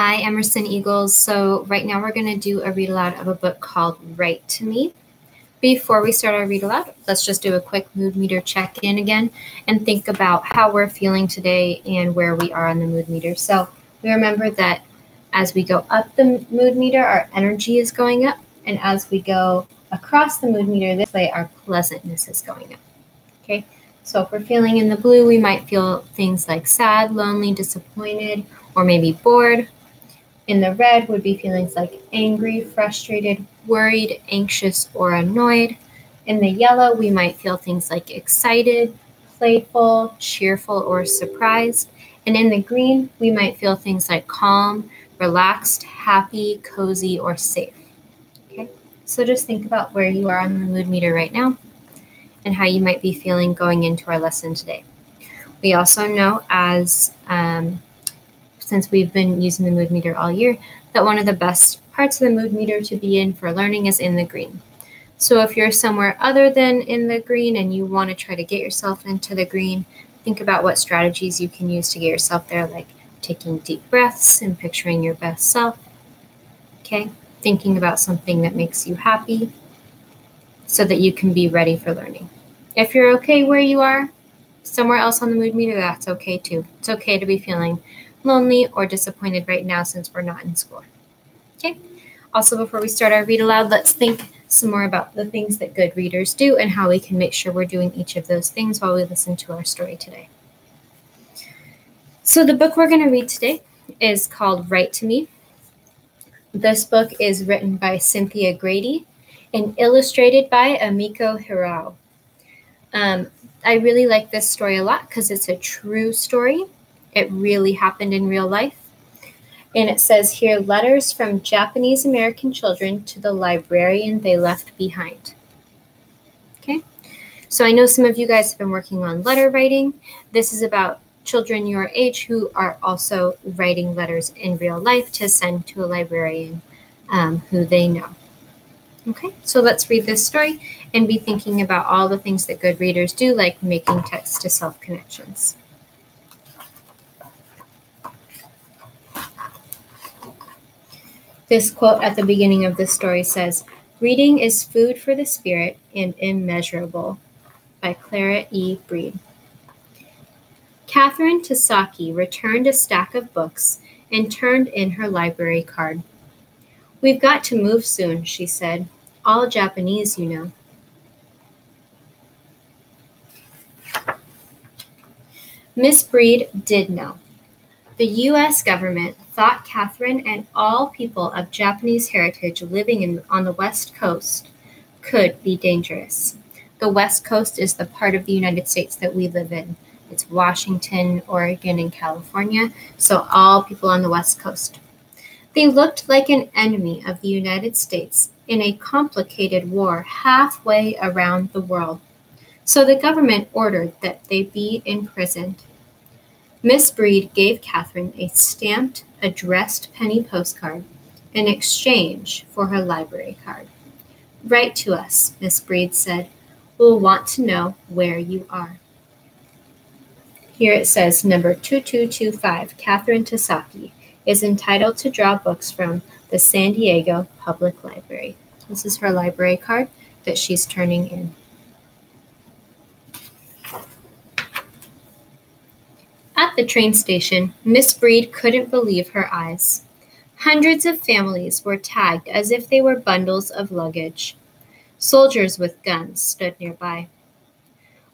Hi, Emerson Eagles. So right now we're going to do a read aloud of a book called Write to Me. Before we start our read aloud, let's just do a quick mood meter check-in again and think about how we're feeling today and where we are on the mood meter. So we remember that as we go up the mood meter, our energy is going up. And as we go across the mood meter this way, our pleasantness is going up. Okay, so if we're feeling in the blue, we might feel things like sad, lonely, disappointed, or maybe bored. In the red would be feelings like angry, frustrated, worried, anxious, or annoyed. In the yellow, we might feel things like excited, playful, cheerful, or surprised. And in the green, we might feel things like calm, relaxed, happy, cozy, or safe. Okay, so just think about where you are on the mood meter right now and how you might be feeling going into our lesson today. We also know since we've been using the mood meter all year, that one of the best parts of the mood meter to be in for learning is in the green. So if you're somewhere other than in the green and you want to try to get yourself into the green, think about what strategies you can use to get yourself there, like taking deep breaths and picturing your best self. Okay, thinking about something that makes you happy so that you can be ready for learning. If you're okay where you are, somewhere else on the mood meter, that's okay too. It's okay to be feeling lonely or disappointed right now since we're not in school. Okay. Also, before we start our read aloud, let's think some more about the things that good readers do and how we can make sure we're doing each of those things while we listen to our story today. So the book we're going to read today is called Write to Me. This book is written by Cynthia Grady and illustrated by Amiko Hirao. I really like this story a lot because it's a true story. It really happened in real life. And it says here, letters from Japanese American children to the librarian they left behind. Okay, so I know some of you guys have been working on letter writing. This is about children your age who are also writing letters in real life to send to a librarian who they know. Okay, so let's read this story and be thinking about all the things that good readers do, like making text-to-self connections. This quote at the beginning of this story says, "Reading is food for the spirit and immeasurable," by Clara E. Breed. Catherine Tasaki returned a stack of books and turned in her library card. "We've got to move soon," she said. "All Japanese, you know." Miss Breed did know. The U.S. government thought Catherine and all people of Japanese heritage living on the West Coast could be dangerous. The West Coast is the part of the United States that we live in. It's Washington, Oregon, and California, so all people on the West Coast. They looked like an enemy of the United States in a complicated war halfway around the world. So the government ordered that they be imprisoned. Miss Breed gave Catherine a stamped, addressed penny postcard in exchange for her library card. "Write to us," Miss Breed said. "We'll want to know where you are." Here it says, number 2225, Catherine Tasaki, is entitled to draw books from the San Diego Public Library. This is her library card that she's turning in. At the train station, Miss Breed couldn't believe her eyes. Hundreds of families were tagged as if they were bundles of luggage. Soldiers with guns stood nearby.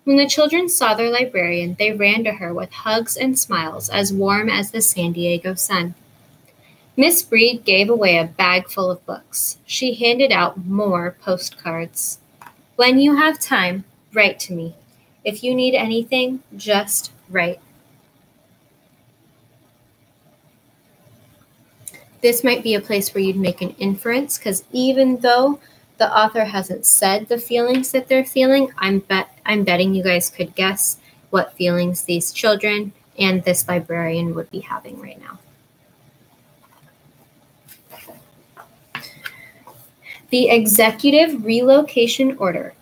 When the children saw their librarian, they ran to her with hugs and smiles as warm as the San Diego sun. Miss Breed gave away a bag full of books. She handed out more postcards. "When you have time, write to me. If you need anything, just write." This might be a place where you'd make an inference, because even though the author hasn't said the feelings that they're feeling, I'm betting you guys could guess what feelings these children and this librarian would be having right now. The executive relocation order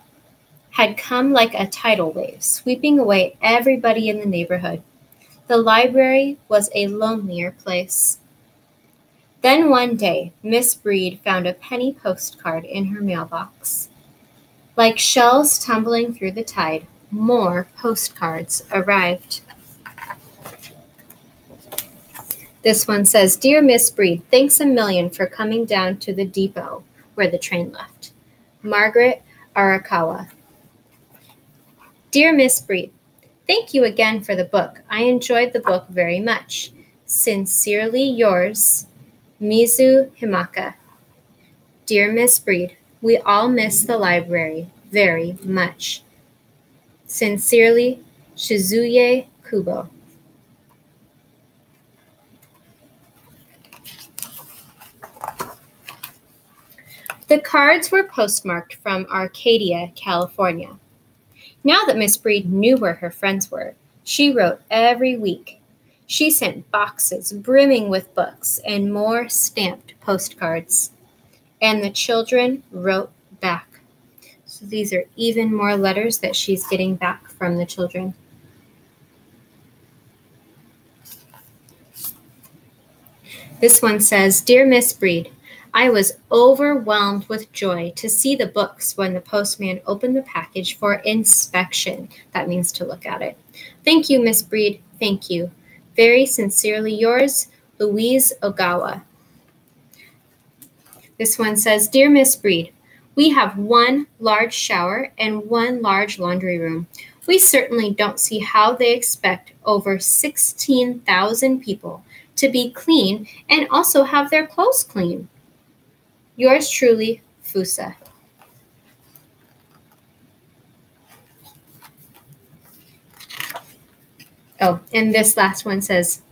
had come like a tidal wave, sweeping away everybody in the neighborhood. The library was a lonelier place. Then one day, Miss Breed found a penny postcard in her mailbox. Like shells tumbling through the tide, more postcards arrived. This one says, Dear Miss Breed, thanks a million for coming down to the depot where the train left. Margaret Arakawa. Dear Miss Breed, thank you again for the book. I enjoyed the book very much. Sincerely yours, Mizu Himaka. Dear Miss Breed, we all miss the library very much. Sincerely, Shizuye Kubo. The cards were postmarked from Arcadia, California. Now that Miss Breed knew where her friends were, she wrote every week. She sent boxes brimming with books and more stamped postcards. And the children wrote back. So these are even more letters that she's getting back from the children. This one says, Dear Miss Breed, I was overwhelmed with joy to see the books when the postman opened the package for inspection. That means to look at it. Thank you, Miss Breed. Thank you. Very sincerely yours, Louise Ogawa. This one says, Dear Miss Breed, we have one large shower and one large laundry room. We certainly don't see how they expect over 16,000 people to be clean and also have their clothes clean. Yours truly, Fusa. Oh, and this last one says,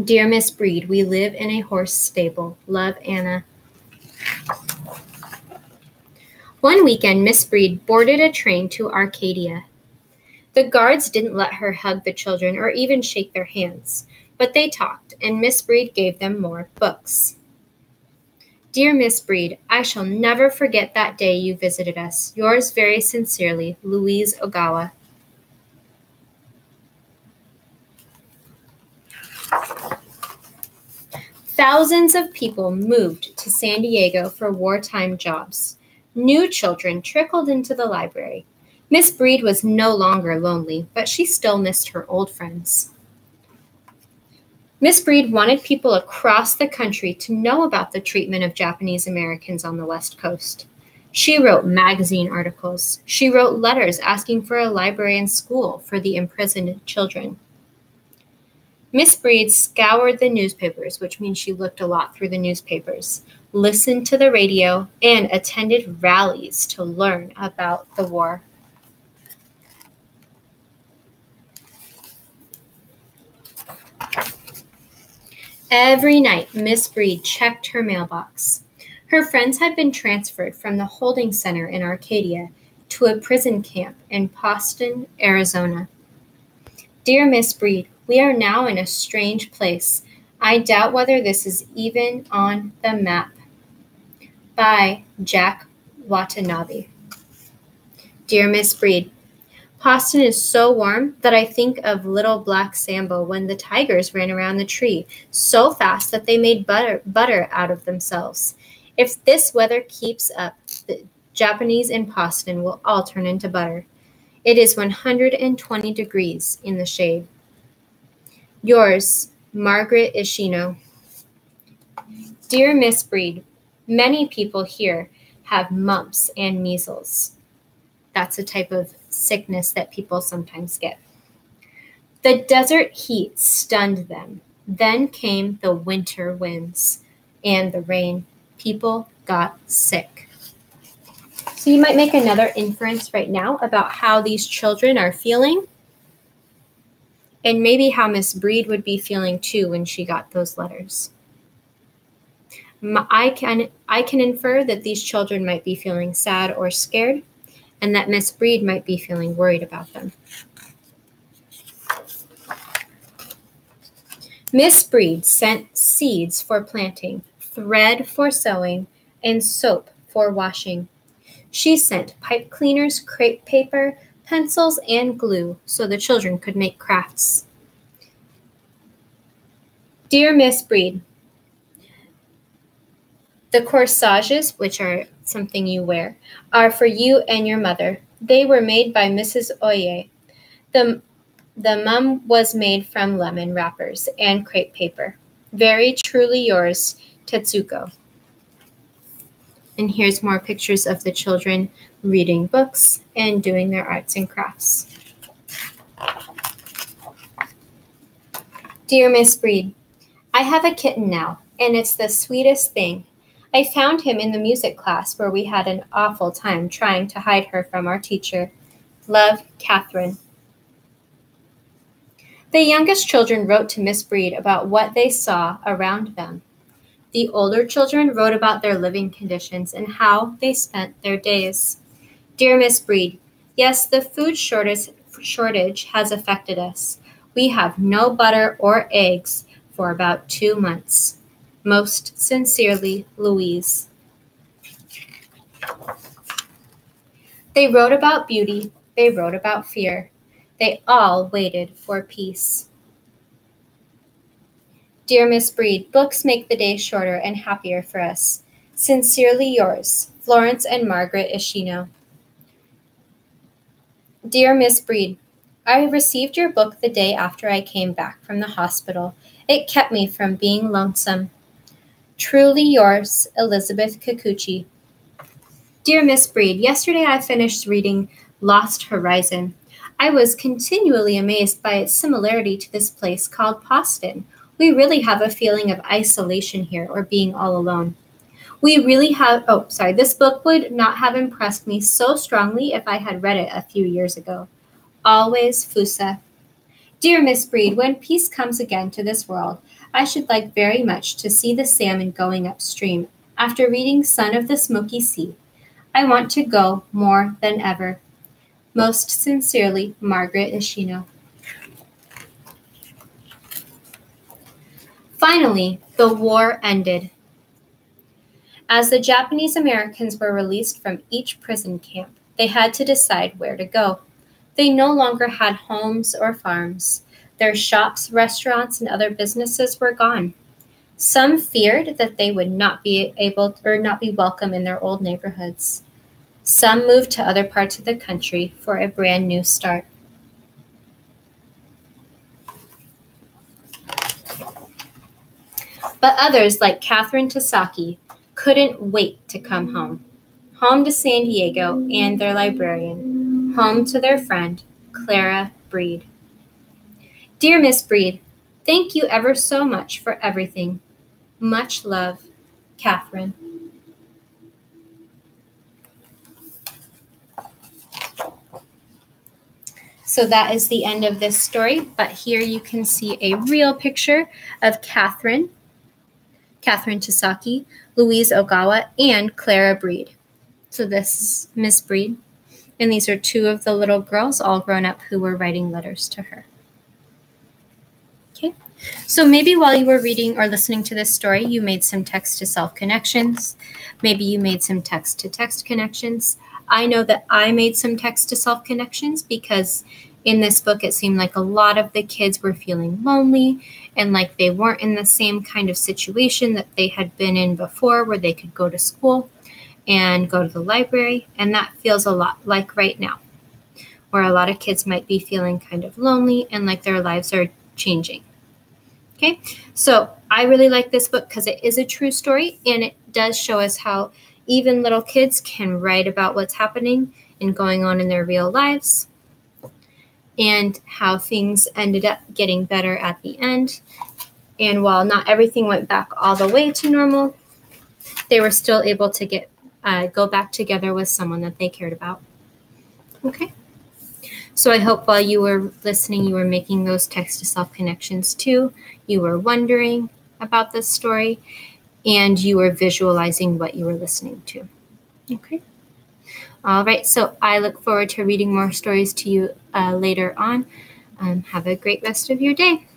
Dear Miss Breed, we live in a horse stable. Love, Anna. One weekend, Miss Breed boarded a train to Arcadia. The guards didn't let her hug the children or even shake their hands, but they talked, and Miss Breed gave them more books. Dear Miss Breed, I shall never forget that day you visited us. Yours very sincerely, Louise Ogawa. Thousands of people moved to San Diego for wartime jobs. New children trickled into the library. Miss Breed was no longer lonely, but she still missed her old friends. Miss Breed wanted people across the country to know about the treatment of Japanese Americans on the West Coast. She wrote magazine articles. She wrote letters asking for a library and school for the imprisoned children. Miss Breed scoured the newspapers, which means she looked a lot through the newspapers, listened to the radio, and attended rallies to learn about the war. Every night, Miss Breed checked her mailbox. Her friends had been transferred from the holding center in Arcadia to a prison camp in Poston, Arizona. Dear Miss Breed, we are now in a strange place. I doubt whether this is even on the map. By Jack Watanabe. Dear Miss Breed, Poston is so warm that I think of little black Sambo when the tigers ran around the tree so fast that they made butter out of themselves. If this weather keeps up, the Japanese in Poston will all turn into butter. It is 120 degrees in the shade. Yours, Margaret Ishino. Dear Miss Breed, many people here have mumps and measles. That's a type of sickness that people sometimes get. The desert heat stunned them. Then came the winter winds and the rain. People got sick. So you might make another inference right now about how these children are feeling and maybe how Miss Breed would be feeling too when she got those letters. I can infer that these children might be feeling sad or scared, and that Miss Breed might be feeling worried about them. Miss Breed sent seeds for planting, thread for sewing, and soap for washing. She sent pipe cleaners, crepe paper, pencils, and glue so the children could make crafts. Dear Miss Breed, The corsages, which are something you wear, are for you and your mother. They were made by Mrs. Oye. The mum was made from lemon wrappers and crepe paper. Very truly yours, Tetsuko. And here's more pictures of the children reading books and doing their arts and crafts. Dear Miss Breed, I have a kitten now, and it's the sweetest thing. I found him in the music class where we had an awful time trying to hide her from our teacher. Love, Catherine. The youngest children wrote to Miss Breed about what they saw around them. The older children wrote about their living conditions and how they spent their days. Dear Miss Breed, yes, the food shortage has affected us. We have no butter or eggs for about 2 months. Most sincerely, Louise. They wrote about beauty. They wrote about fear. They all waited for peace. Dear Miss Breed, books make the day shorter and happier for us. Sincerely yours, Florence and Margaret Ishino. Dear Miss Breed, I received your book the day after I came back from the hospital. It kept me from being lonesome. Truly yours, Elizabeth Kikuchi. Dear Miss Breed, yesterday I finished reading Lost Horizon. I was continually amazed by its similarity to this place called Poston. We really have a feeling of isolation here or being all alone. This book would not have impressed me so strongly if I had read it a few years ago. Always, Fusa. Dear Miss Breed, when peace comes again to this world, I should like very much to see the salmon going upstream. After reading Son of the Smoky Sea, I want to go more than ever. Most sincerely, Margaret Ishino. Finally, the war ended. As the Japanese Americans were released from each prison camp, they had to decide where to go. They no longer had homes or farms. Their shops, restaurants, and other businesses were gone. Some feared that they would not be welcome in their old neighborhoods. Some moved to other parts of the country for a brand new start. But others, like Catherine Tasaki, couldn't wait to come home. Home to San Diego and their librarian. Home to their friend, Clara Breed. Dear Miss Breed, thank you ever so much for everything. Much love, Catherine. So that is the end of this story, but here you can see a real picture of Catherine Tasaki, Louise Ogawa, and Clara Breed. So this is Miss Breed, and these are two of the little girls, all grown up, who were writing letters to her. Okay, so maybe while you were reading or listening to this story, you made some text-to-self connections. Maybe you made some text-to-text connections. I know that I made some text-to-self connections because in this book, it seemed like a lot of the kids were feeling lonely and like they weren't in the same kind of situation that they had been in before where they could go to school and go to the library. And that feels a lot like right now, where a lot of kids might be feeling kind of lonely and like their lives are changing. Okay, so I really like this book because it is a true story and it does show us how even little kids can write about what's happening and going on in their real lives and how things ended up getting better at the end. And while not everything went back all the way to normal, they were still able to go back together with someone that they cared about. Okay. So I hope while you were listening, you were making those text-to-self connections too. You were wondering about this story and you were visualizing what you were listening to. Okay. All right, so I look forward to reading more stories to you later on. Have a great rest of your day.